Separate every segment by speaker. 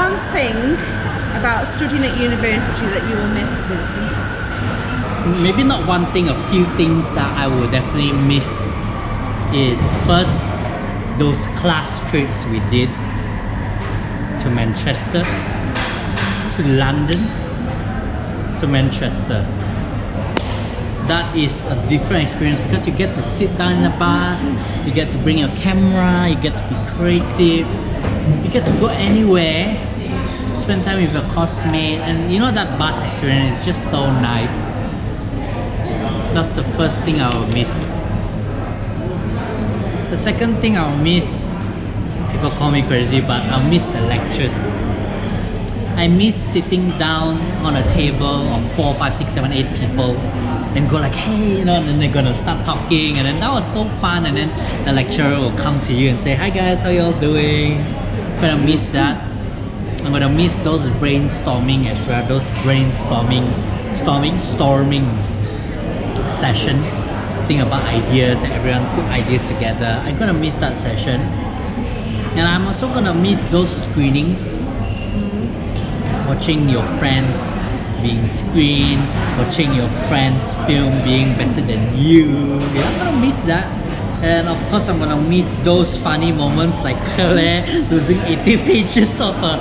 Speaker 1: one thing about studying at university that you will miss, Winston?
Speaker 2: Maybe not one thing, a few things that I will definitely miss is first, those class trips we did to Manchester, to London, to Manchester. That is a different experience because you get to sit down in the bus, you get to bring your camera, you get to be creative, you get to go anywhere, spend time with your coursemate, and you know that bus experience is just so nice. That's the first thing I will miss. The second thing I'll miss, people call me crazy, but I'll miss the lectures. I miss sitting down on a table of 4, 5, 6, 7, 8 people and go like, hey, you know, and then they're gonna start talking, and then that was so fun, and then the lecturer will come to you and say, hi guys, how y'all doing? I'm gonna miss that. I'm gonna miss those brainstorming as well, those storming session. Think about ideas and everyone put ideas together. I'm gonna miss that session. And I'm also gonna miss those screenings. Watching your friends being screened, watching your friends' film being better than you. Yeah, I'm gonna miss that. And of course I'm gonna miss those funny moments like Claire losing 80 pages of a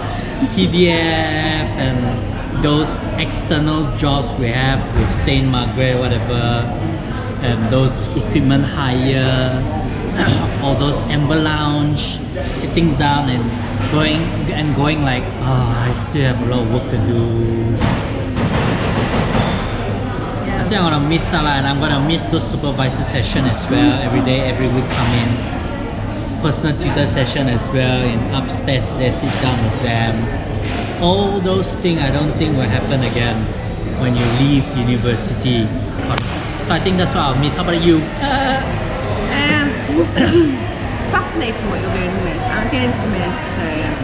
Speaker 2: PDF and those external jobs we have with St. Margaret, whatever, and those equipment hire, all those EMBER lounge, sitting down and going like, oh, I still have a lot of work to do. I think I'm gonna miss that, and I'm gonna miss those supervisor session as well. Every day, every week come in. Personal tutor session as well, in upstairs there, sit down with them. All those things I don't think will happen again when you leave university. So I think that's what I'll miss. How about you?
Speaker 1: Fascinating what you're going to miss. I'm going to miss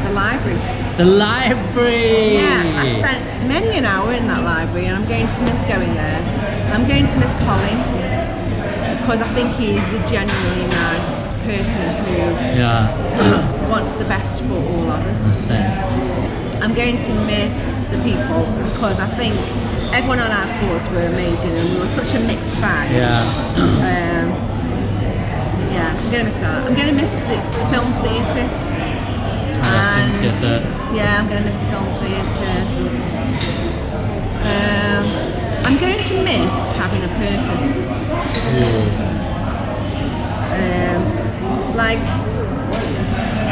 Speaker 1: the library.
Speaker 2: The library!
Speaker 1: Yeah, I spent many an hour in that library, and I'm going to miss going there. I'm going to miss Colin because I think he's a genuinely nice person who wants the best for all of us. I'm going to miss the people because I think everyone on our course were amazing and we were such a mixed bag. Yeah, I'm going to miss that. I'm going to miss the film theatre. I'm going to miss the film theatre. I'm going to miss having a purpose. Like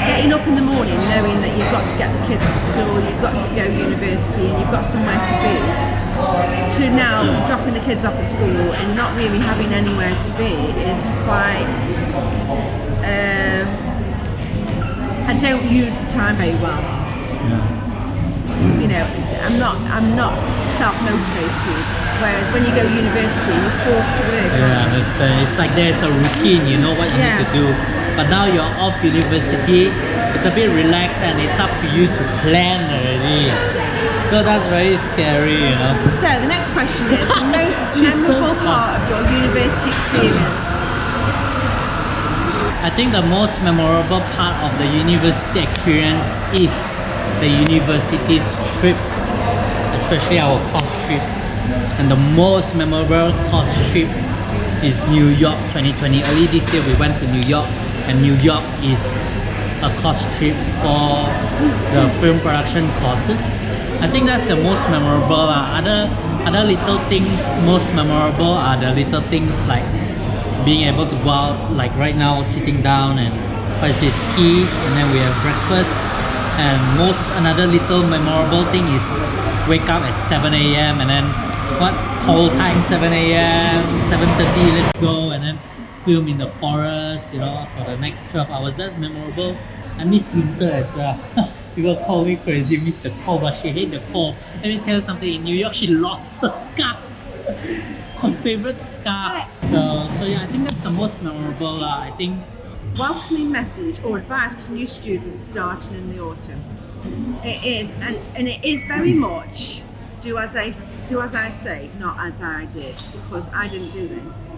Speaker 1: getting up in the morning knowing that you've got to get the kids to school, you've got to go to university and you've got somewhere to be, to now dropping the kids off at school and not really having anywhere to be is quite I don't use the time very well. You know, I'm not self-motivated, whereas when you go to university you're forced to work.
Speaker 2: Yeah, I understand. It's like there's a routine, you know what you need to do. But now you're off university, it's a bit relaxed and it's up to you to plan already. So that's very scary, you know.
Speaker 1: So the next question is the most memorable part of your university experience?
Speaker 2: I think the most memorable part of the university experience is the university's trip, especially our course trip. And the most memorable course trip is New York 2020. Early this year we went to New York, and New York is a course trip for the film production courses. I think that's the most memorable. Other little things most memorable are the little things like being able to go out, like right now sitting down and have this tea, and then we have breakfast. And another little memorable thing is wake up at 7 a.m. and then whole time 7 a.m, 7:30, let's go, and then film in the forest, you know, for the next 12 hours. That's memorable. I miss winter as well. People call me crazy, miss the cold, but she hates the cold. Let me tell you something, in New York she lost her scarf. Her favorite scarf. So yeah, I think that's the most memorable. I think
Speaker 1: welcoming message or advice to new students starting in the autumn. It is, and it is very much do as I say, not as I did, because I didn't do this.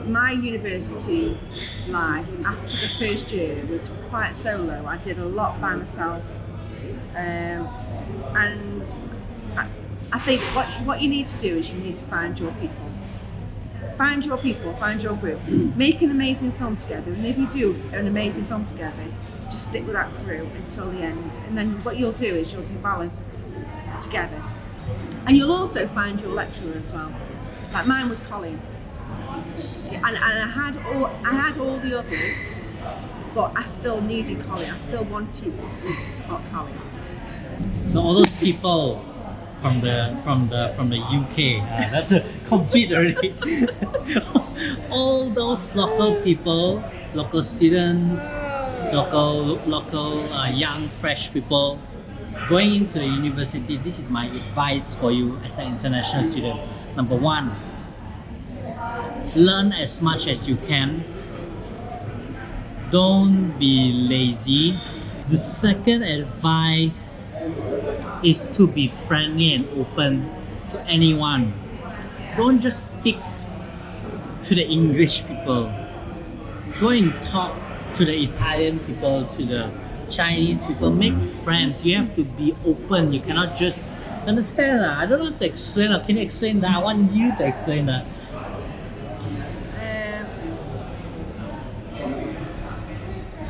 Speaker 1: My university life after the first year was quite solo. I did a lot by myself. And I think what you need to do is you need to find your people. Find your people, find your group. Make an amazing film together, and if you do an amazing film together, just stick with that crew until the end. And then what you'll do is you'll do Valor together. And you'll also find your lecturer as well. Like mine was Colin. And I had all the others, but I still needed Colin. I still wanted Colin.
Speaker 2: So all those people from the UK, that's a complete already. All those local people, local students, local young fresh people going into the university. This is my advice for you as an international student. Number one, learn as much as you can. Don't be lazy. The second advice is to be friendly and open to anyone. Don't just stick to the English people. Go and talk to the Italian people, to the Chinese people. Make friends. You have to be open. You cannot just understand that. I don't have to explain that. Can you explain that? I want you to explain that.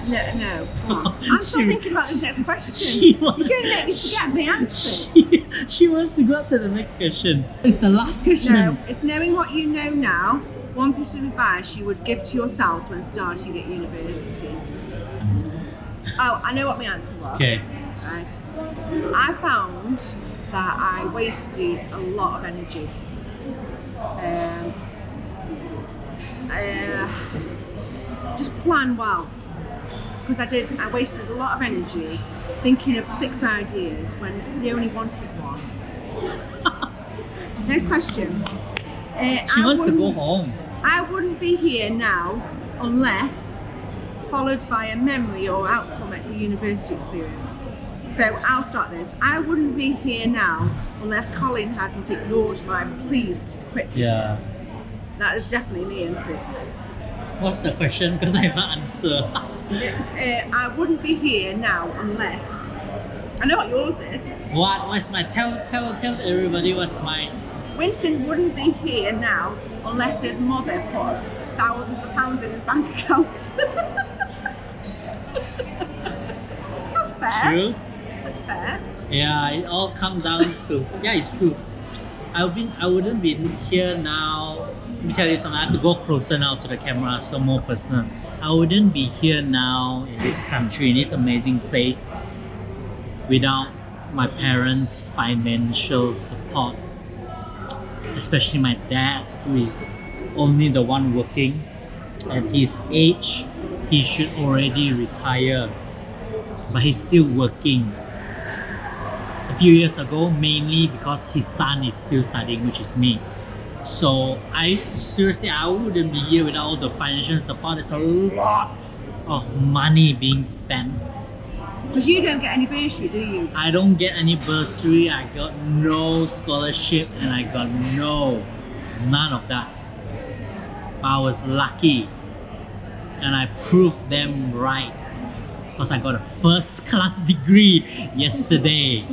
Speaker 1: No. I'm still thinking about this next question. You're going to make me forget the answer.
Speaker 2: She wants to go to the next question. It's the last question.
Speaker 1: No, it's knowing what you know now. One piece of advice you would give to yourselves when starting at university. Oh, I know what my answer was.
Speaker 2: Okay.
Speaker 1: Right. I found that I wasted a lot of energy. Just plan well. Because I wasted a lot of energy thinking of 6 ideas when they only wanted one. Next question.
Speaker 2: She wants to go home.
Speaker 1: I wouldn't be here now unless followed by a memory or outcome at the university experience. So I'll start this. I wouldn't be here now unless Colin hadn't ignored my please to quit.
Speaker 2: Yeah.
Speaker 1: That is definitely me, isn't it?
Speaker 2: What's the question? Because I have an answer.
Speaker 1: I wouldn't be here now unless. I know what yours is.
Speaker 2: What's my tell everybody what's mine.
Speaker 1: Winston wouldn't be here now unless his mother put thousands of pounds in his bank account. That's fair.
Speaker 2: True.
Speaker 1: That's fair.
Speaker 2: Yeah, it all comes down to it's true. I wouldn't be here now. Let me tell you something. I have to go closer now to the camera, so more personal. I wouldn't be here now in this country, in this amazing place, without my parents' financial support. Especially my dad, who is only the one working. At his age, he should already retire, but he's still working. A few years ago, mainly because his son is still studying, which is me. So I wouldn't be here without all the financial support. There's a lot of money being spent.
Speaker 1: Because you don't get any bursary, do you?
Speaker 2: I don't get any bursary, I got no scholarship, and I got none of that. But I was lucky, and I proved them right, because I got a first class degree yesterday.